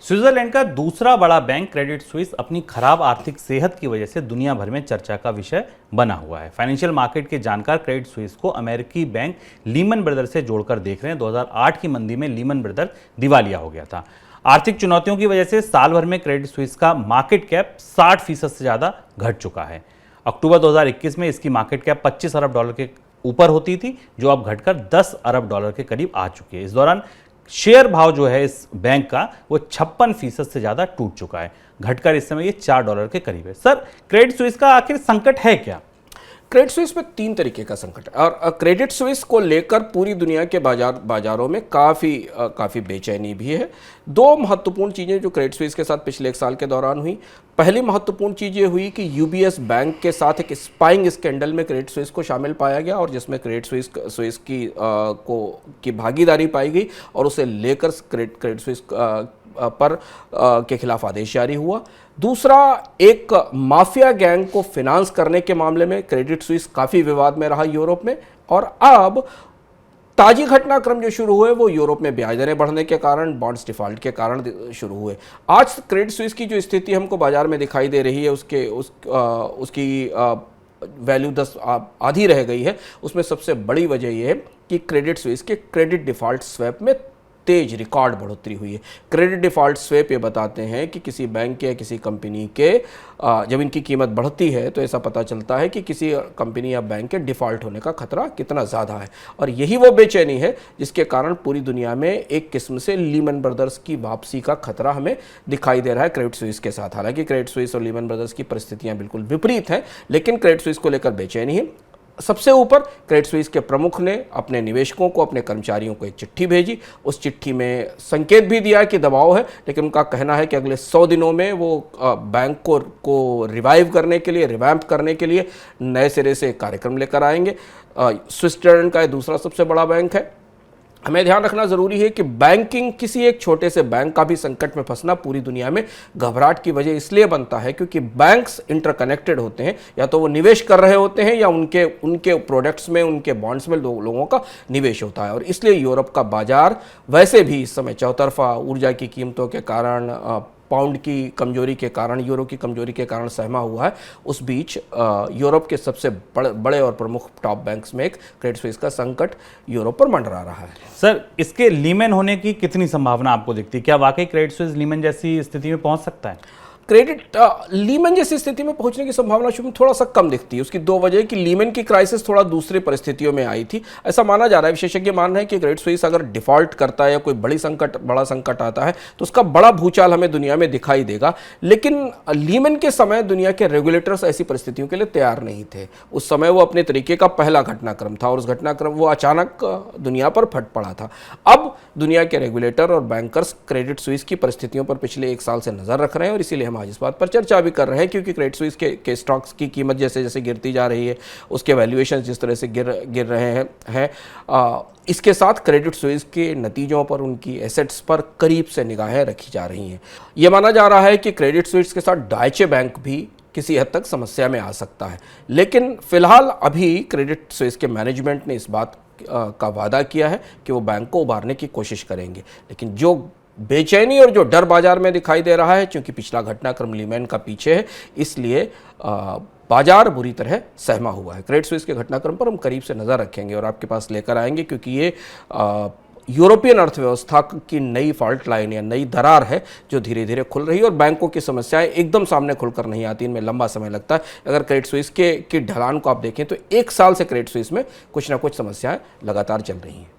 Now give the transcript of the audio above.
Switzerland का दूसरा बड़ा बैंक क्रेडिट स्विस अपनी खराब आर्थिक सेहत की वजह से दुनिया भर में चर्चा का विषय बना हुआ है। फाइनेंशियल मार्केट के जानकार क्रेडिट स्विस को अमेरिकी बैंक लीमन ब्रदर्स से जोड़कर देख रहे हैं। 2008 की मंदी में लीमन ब्रदर्स दिवालिया हो गया था। आर्थिक चुनौतियों की वजह से साल भर में क्रेडिट स्विस का मार्केट कैप 60% से ज्यादा घट चुका है। अक्टूबर 2021 में इसकी मार्केट कैप $25 अरब के ऊपर होती थी, जो अब घटकर $10 अरब के करीब आ चुकी है। इस दौरान शेयर भाव जो है इस बैंक का वो 56% से ज्यादा टूट चुका है, घटकर इस समय ये $4 के करीब है। सर, क्रेडिट स्विस का आखिर संकट है क्या? क्रेडिट स्विस में तीन तरीके का संकट है और क्रेडिट स्विस को लेकर पूरी दुनिया के बाजारों में काफ़ी बेचैनी भी है। दो महत्वपूर्ण चीज़ें जो क्रेडिट स्विस के साथ पिछले एक साल के दौरान हुई। पहली महत्वपूर्ण चीज़ ये हुई कि यूबीएस बैंक के साथ एक स्पाइंग स्कैंडल में क्रेडिट स्विस को शामिल पाया गया और जिसमें क्रेडिट स्विस की भागीदारी पाई गई और उसे लेकर क्रेडिट स्विस पर के खिलाफ आदेश जारी हुआ। दूसरा, एक माफिया गैंग को फिनांस करने के मामले में क्रेडिट स्विस काफ़ी विवाद में रहा यूरोप में। और अब ताजी घटनाक्रम जो शुरू हुए वो यूरोप में ब्याज दरें बढ़ने के कारण, बॉन्ड्स डिफॉल्ट के कारण शुरू हुए। आज क्रेडिट स्विस की जो स्थिति हमको बाजार में दिखाई दे रही है उसकी वैल्यू 10 आधी रह गई है। उसमें सबसे बड़ी वजह यह है कि क्रेडिट स्विस के क्रेडिट डिफॉल्ट स्वैप में तेज रिकॉर्ड बढ़ोतरी हुई है। क्रेडिट डिफॉल्ट स्वैप ये बताते हैं कि किसी बैंक या किसी कंपनी के जब इनकी कीमत बढ़ती है तो ऐसा पता चलता है कि किसी कंपनी या बैंक के डिफॉल्ट होने का खतरा कितना ज़्यादा है। और यही वो बेचैनी है जिसके कारण पूरी दुनिया में एक किस्म से लीमन ब्रदर्स की वापसी का खतरा हमें दिखाई दे रहा है क्रेडिट स्विस के साथ। हालांकि क्रेडिट स्विस और लीमन ब्रदर्स की परिस्थितियाँ बिल्कुल विपरीत हैं, लेकिन क्रेडिट स्विस को लेकर बेचैनी है। सबसे ऊपर क्रेडिट स्विस के प्रमुख ने अपने निवेशकों को, अपने कर्मचारियों को एक चिट्ठी भेजी। उस चिट्ठी में संकेत भी दिया कि दबाव है, लेकिन उनका कहना है कि अगले 100 दिनों में वो बैंक को रिवाइव करने के लिए, रिवैम्प करने के लिए नए सिरे से एक कार्यक्रम लेकर आएंगे। स्विट्जरलैंड का दूसरा सबसे बड़ा बैंक है। हमें ध्यान रखना ज़रूरी है कि बैंकिंग, किसी एक छोटे से बैंक का भी संकट में फंसना पूरी दुनिया में घबराहट की वजह इसलिए बनता है क्योंकि बैंक्स इंटरकनेक्टेड होते हैं। या तो वो निवेश कर रहे होते हैं या उनके प्रोडक्ट्स में, उनके बॉन्ड्स में लोगों का निवेश होता है। और इसलिए यूरोप का बाजार वैसे भी इस समय चौतरफा ऊर्जा की कीमतों के कारण, पाउंड की कमजोरी के कारण, यूरो की कमजोरी के कारण सहमा हुआ है। उस बीच यूरोप के सबसे बड़े और प्रमुख टॉप बैंक्स में एक क्रेडिट स्विस का संकट यूरोप पर मंडरा रहा है। सर, इसके लीमन होने की कितनी संभावना आपको दिखती है? क्या वाकई क्रेडिट स्विस लीमन जैसी स्थिति में पहुंच सकता है? क्रेडिट लीमन जैसी स्थिति में पहुंचने की संभावना शुरू में थोड़ा सा कम दिखती है। उसकी दो वजह कि लीमन की क्राइसिस थोड़ा दूसरी परिस्थितियों में आई थी। ऐसा माना जा रहा है, विशेषज्ञ मान रहे हैं कि क्रेडिट स्विस अगर डिफॉल्ट करता है या कोई बड़ा संकट आता है तो उसका बड़ा भूचाल हमें दुनिया में दिखाई देगा। लेकिन लीमन के समय दुनिया के रेगुलेटर्स ऐसी परिस्थितियों के लिए तैयार नहीं थे। उस समय वो अपने तरीके का पहला घटनाक्रम था और उस घटनाक्रम वो अचानक दुनिया पर फट पड़ा था। अब दुनिया के रेगुलेटर और बैंकर्स क्रेडिट स्विस की परिस्थितियों पर पिछले एक साल से नजर रख रहे हैं और इसीलिए हम आज इस बात पर चर्चा भी कर रहे हैं क्योंकि क्रेडिट स्विस के स्टॉक्स की कीमत जैसे जैसे गिरती जा रही है, उसके वैल्यूएशन जिस तरह से गिर रहे हैं, इसके साथ क्रेडिट स्विस के नतीजों पर, उनकी एसेट्स पर करीब से निगाहें रखी जा रही हैं। यह माना जा रहा है कि क्रेडिट स्विस के साथ डॉयचे बैंक भी किसी हद तक समस्या में आ सकता है। लेकिन फिलहाल अभी क्रेडिट स्विस के मैनेजमेंट ने इस बात का वादा किया है कि वो बैंक को उबारने की कोशिश करेंगे। लेकिन जो बेचैनी और जो डर बाजार में दिखाई दे रहा है, क्योंकि पिछला घटनाक्रम लीमन का पीछे है, इसलिए बाजार बुरी तरह सहमा हुआ है। क्रेडिट स्विस के घटनाक्रम पर हम करीब से नज़र रखेंगे और आपके पास लेकर आएंगे क्योंकि ये यूरोपियन अर्थव्यवस्था की नई फॉल्ट लाइन या नई दरार है जो धीरे धीरे खुल रही है। और बैंकों की समस्याएं एकदम सामने खुलकर नहीं आती, इनमें लंबा समय लगता है। अगर क्रेडिट स्विस की ढलान को आप देखें तो एक साल से क्रेडिट स्विस में कुछ ना कुछ समस्याएं लगातार चल रही हैं।